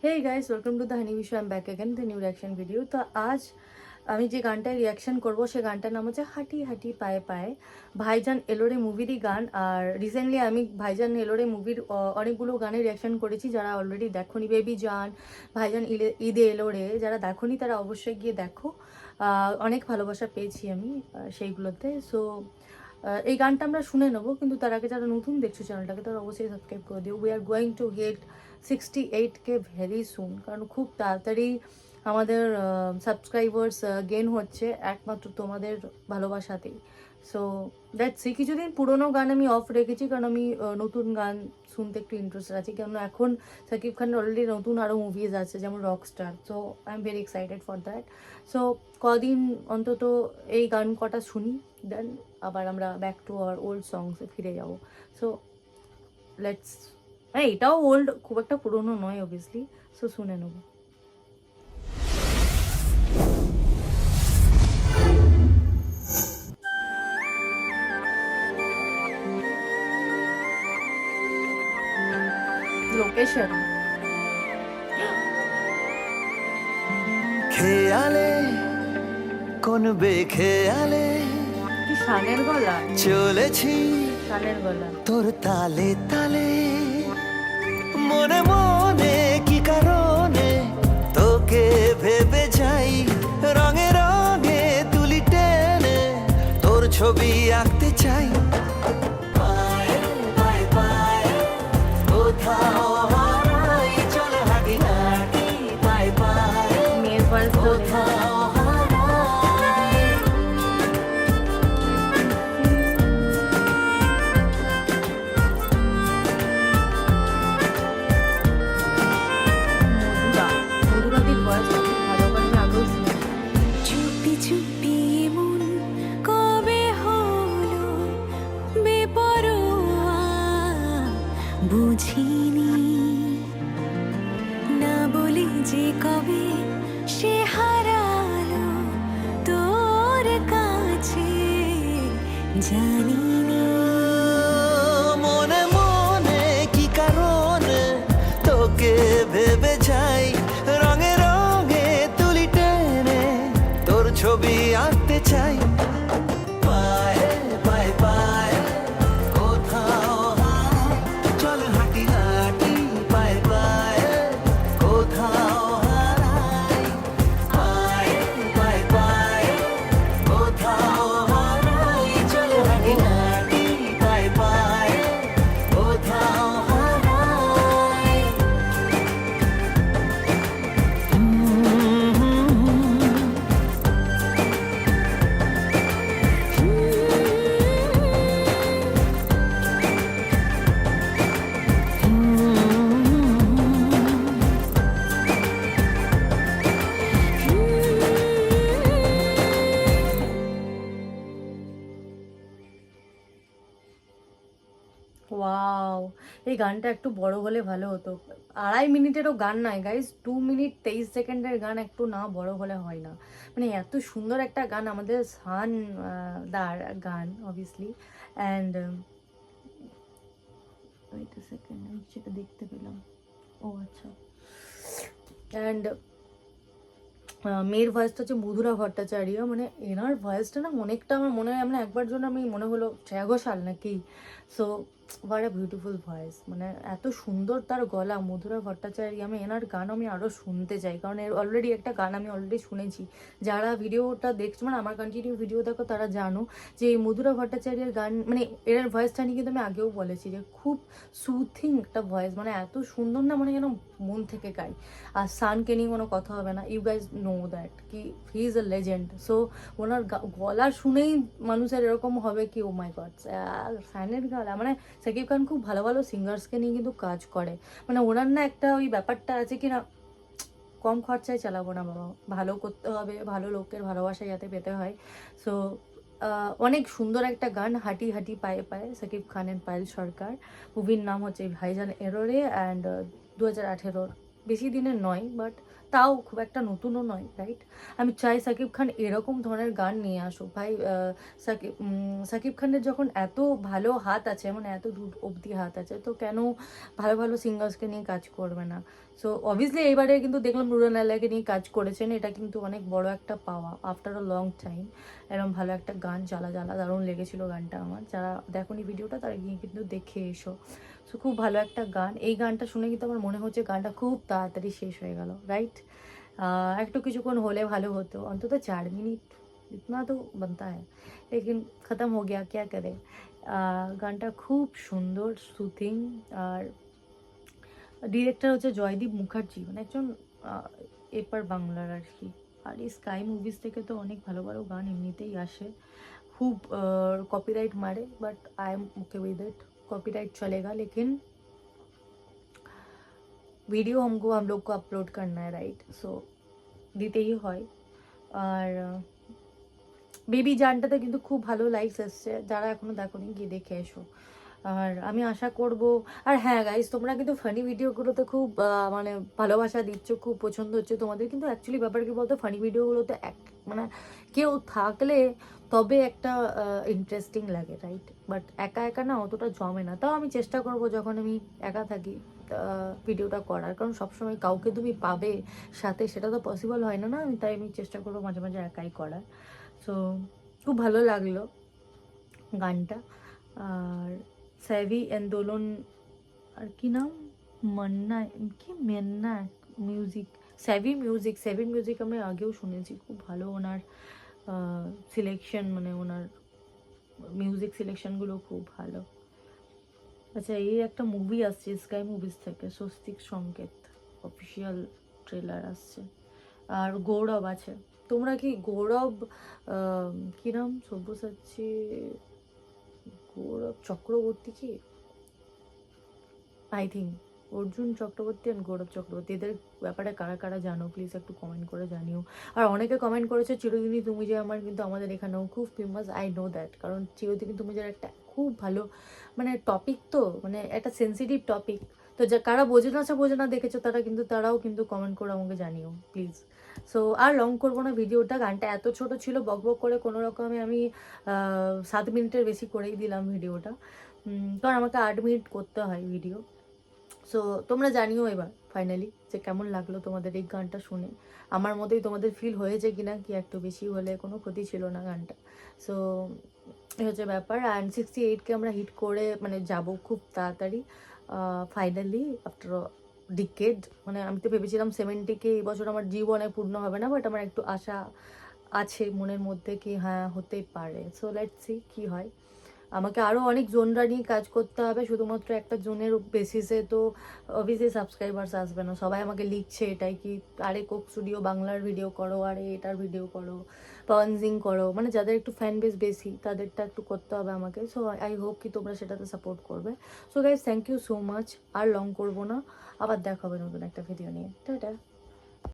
Hey guys, welcome to the Honey Vishu. I'm back again with a new reaction video. তো আজ আমি যে গানটায় reaction করবো সে গানটার নাম হচ্ছে হাঁটি হাঁটি পায়ে পায়ে। ভাইজান এলোরে মুভিরই গান। আর রিসেন্টলি আমি ভাইজান এলোরে মুভির অনেকগুলো গানে রিয়াকশন করেছি। যারা অলরেডি দেখোনি, বেবি জান, ভাইজান ঈদে এলোরে, যারা দেখোনি তারা অবশ্যই গিয়ে দেখো। অনেক ভালোবাসা পেয়েছি আমি সেইগুলোতে। সো এই গানটা আমরা শুনে নেবো, কিন্তু তার আগে যারা নতুন দেখছো চ্যানেলটাকে তারা অবশ্যই সাবস্ক্রাইব করে দিও। We are going to get 68K very soon, কারণ খুব তাড়াতাড়ি আমাদের সাবস্ক্রাইবার্স গেন হচ্ছে একমাত্র তোমাদের ভালোবাসাতেই। So that's C. কিছুদিন পুরোনো গান আমি অফ রেখেছি কারণ আমি নতুন গান শুনতে একটু ইন্টারেস্টেড আছি, কারণ এখন শাকিব খানের অলরেডি নতুন আরও মুভিজ আছে যেমন Rockstar. So I am very excited for that. So কদিন অন্তত এই গান কটা শুনি, দেন আবার আমরা ব্যাক টু আওয়ার ওল্ড সংসে ফিরে যাবো। সো লেটস, হ্যাঁ এটাও ওল্ড, খুব একটা পুরোনো নয় অবভিয়াসলি। সো শুনে নেব। লোকেশন খেয়ালে কোন বেখেয়ালে কি শানের গলা, চলেছি শানের গলা। তোর তালে তালে মনে মনে কি কারণে তোকে ভেবে যাই, রঙে রঙে তুলি টেনে তোর ছবি আঁকতে চাই। পায়ে পায়ে পায়ে কোথাও হারাই, চলে হাঁটি হাঁটি পায়ে পায়ে মেয়ের ভয়েস তো কোথাও হারাই। মধুরাদির ভয়েস ভালো করে আমি আগেও শুনেছি। চুপি চুপি এমন কবে হলো বেপরোয়া, বুঝিনি না বলি যে কবে সে হারালো তোর কাছে, জানিনি মনে মনে কি কারণে তোকে ভেবে যাই, রঙে রঙে তুলি টেনে তোর ছবি আঁকতে চাই। পায়ে পায়ে পায়ে কোথাও হারাই, চল হাঁটি হাঁটি পায়ে পায়ে কোথাও হারাই। পায়ে পায়ে পায়ে কোথাও হারাই, চল হাঁটি হাঁটি পায়ে পায়ে কোথাও হারাই। ওয়াও, এই গানটা একটু বড় হলে ভালো হতো। 2.5 মিনিটেরও গান নয় গাইজ, 2 মিনিট 23 সেকেন্ডের গান একটু না বড় হলে হয় না। মানে এত সুন্দর একটা গান, আমাদের সান দার গান obviously. And wait a second, আমি সেটা দেখতে পেলাম। ও আচ্ছা। অ্যান্ড মেয়ের ভয়েসটা হচ্ছে মধুরা ভট্টাচার্য। মানে এনার ভয়েসটা না অনেকটা আমার মনে হয়, আমরা একবার জন্য আমি মনে হলো শ্রেয়া ঘোষাল নাকি। So what a beautiful voice, মানে এত সুন্দর তার গলা। মধুরা ভট্টাচার্য, আমি এনার গান আমি আরও শুনতে চাই, কারণ এর অলরেডি একটা গান আমি অলরেডি শুনেছি। যারা ভিডিওটা দেখছো, মানে আমার কন্টিনিউ ভিডিও দেখো, তারা জানো যে এই মধুরা ভট্টাচার্যের গান, মানে এনার ভয়েসটা নিয়ে কিন্তু আমি আগেও বলেছি যে খুব সুথিং একটা ভয়েস, মানে এত সুন্দর না, মানে যেন মন থেকে গাই। আর সানকে নিয়ে কোনো কথা হবে না, ইউ গাইজ নো দ্যাট কি he is a legend. So ওনার গলা শুনেই মানুষের এরকম হবে কি ও মাই গড, ফ্যানের গলা। মানে শাকিব খান খুব ভালো ভালো সিঙ্গার্সকে নিয়ে কিন্তু কাজ করে, মানে ওনার না একটা ওই ব্যাপারটা আছে কি না, কম খরচায় চালাবো না বাবা, ভালো করতে হবে, ভালো লোকের ভালোবাসা যাতে পেতে হয়। সো অনেক সুন্দর একটা গান, হাঁটি হাঁটি পায়ে পায়ে, শাকিব খান এন্ড পায়েল সরকার। মুভির নাম হচ্ছে ভাইজান এলোরে, অ্যান্ড 2018, বেশি দিনের নয় বাট তাও খুব একটা নতুনও নয়, রাইট? আমি চাই সাকিব খান এরকম ধরনের গান নিয়ে আসুক ভাই। সাকিব খানের যখন এত ভালো হাত আছে, মানে এত দূর অবধি হাত আছে, তো কেন ভালো ভালো সিঙ্গার্সকে নিয়ে কাজ করবে না? সো অবভিয়াসলি এইবারে কিন্তু দেখলাম নুরুন আল্লাহকে নিয়ে কাজ করেছেন, এটা কিন্তু অনেক বড় একটা পাওয়া আফটার আ লং টাইম। এরকম ভালো একটা গান, জ্বালা জ্বালা, দারুণ লেগেছিল গানটা আমার। যারা দেখোনি ভিডিওটা তারা গিয়ে কিন্তু দেখে এসো। সো খুব ভালো একটা গান। এই গানটা শুনে কিন্তু আমার মনে হচ্ছে গানটা খুব তাড়াতাড়ি শেষ হয়ে গেল, রাইট? একটু কিছুক্ষণ হলে ভালো হতো, অন্তত 4 মিনিট ইতনা তো बनता है, लेकिन ख़त्म हो गया, क्या करे। গানটা খুব সুন্দর, সুথিং। আর ডিরেক্টর হচ্ছে জয়দীপ মুখার্জি, মানে একজন এপার বাংলার আর কি। আর এই স্কাই মুভিজ থেকে তো অনেক ভালো ভালো গান এমনিতেই আসে, खूब कॉपीराइट मारे, but I am okay with it. Copyright चलेगा, लेकिन वीडियो हमको हम लोग को अपलोड करना है, राइट? सो দিতেই হয়। আর বেবি জানটাতে কিন্তু খুব ভালো লাইকস এসছে, যারা এখনো দেখোনি গিয়ে দেখে এসো। আর আমি আশা করব, আর হ্যাঁ গাইজ, তোমরা কিন্তু ফানি ভিডিওগুলোতে খুব মানে ভালোবাসা দিচ্ছ, খুব পছন্দ হচ্ছে তোমাদের, কিন্তু অ্যাকচুয়ালি ব্যাপার কি বলতো, ফানি ভিডিওগুলোতে মানে কেউ থাকলে তবে একটা ইন্টারেস্টিং লাগে, রাইট? বাট একা একা না অতটা জমে না। তাও আমি চেষ্টা করব যখন আমি একা থাকি ভিডিওটা করার, কারণ সবসময় কাউকে তুমি পাবে সাথে, সেটা তো পসিবল হয় না, না? তাই আমি চেষ্টা করবো মাঝে মাঝে একাই করার। সো খুব ভালো লাগলো গানটা। আর স্যাভি আন্দোলন, আর কি নাম, মান্না, কি মেন্না মিউজিক, স্যাভি মিউজিক আমি আগেও শুনেছি, খুব ভালো ওনার সিলেকশন, মানে ওনার মিউজিক সিলেকশনগুলো খুব ভালো। আচ্ছা, এই একটা মুভি আসছে স্কাই মুভিজ থেকে, স্বস্তিক সংকেত, অফিসিয়াল ট্রেলার আসছে। আর গৌরব আছে। তোমরা কি গৌরব, কি নাম, সব্যসাচী, গৌরব চক্রবর্তী, কি I think Arjun Chakraborty and Gaurav Chakraborty, এদের ব্যাপারে কারা কারা জানো প্লিজ একটু কমেন্ট করে জানিও। আর অনেকে কমেন্ট করেছে চিরদিনই তুমি যে আমার, কিন্তু আমাদের এখানেও খুব ফেমাস, আই নো দ্যাট, কারণ চিরদিনই তুমি যে একটা খুব ভালো মানে টপিক, তো মানে একটা সেন্সিটিভ টপিক, তো যা কারা বোঝে না দেখেছো তারা কিন্তু, তারাও কিন্তু কমেন্ট করে আমাকে জানিও প্লিজ। সো আর লং করবো না ভিডিওটা, গানটা এত ছোট ছিল, বক বক করে কোনো রকমে আমি 7 মিনিটের বেশি করেই দিলাম ভিডিওটা, কারণ আমাকে 8 মিনিট করতে হয় ভিডিও। সো তোমরা জানিও এবার ফাইনালি যে কেমন লাগলো তোমাদের এই গানটা শুনে, আমার মতোই তোমাদের ফিল হয়েছে কিনা, কি একটু বেশি হলে কোনো ক্ষতি ছিল না গানটা। সো এই হচ্ছে ব্যাপার। অ্যান্ড 68কে আমরা হিট করে মানে যাব খুব তাড়াতাড়ি, ফাইনালি আফটার ডিকেড। মানে আমি তো ভেবেছিলাম 70কে এই বছর আমার জীবনে পূর্ণ হবে না, বাট আমার একটু আশা আছে মনের মধ্যে কি হ্যাঁ হতে পারে। সো লেটস সি কি হয়। আমাকে আরও অনেক জোনরা নিয়ে কাজ করতে হবে, শুধুমাত্র একটা জোনের বেসিসে তো অবভিয়াসলি সাবস্ক্রাইবার্স আসবে না। সবাই আমাকে লিখছে এটাই, কি আরে কোক স্টুডিও বাংলার ভিডিও করো, আরে এটার ভিডিও করো, পवन সিং করো, মানে যাদের একটু ফ্যান বেস বেশি তাদেরটা একটু করতে হবে আমাকে। সো আই হোপ কি তোমরা সেটাতে সাপোর্ট করবে। So guys thank you so much, আর লং করবো না, আবার দেখা হবে নতুন একটা ভিডিও নিয়ে। টাটা।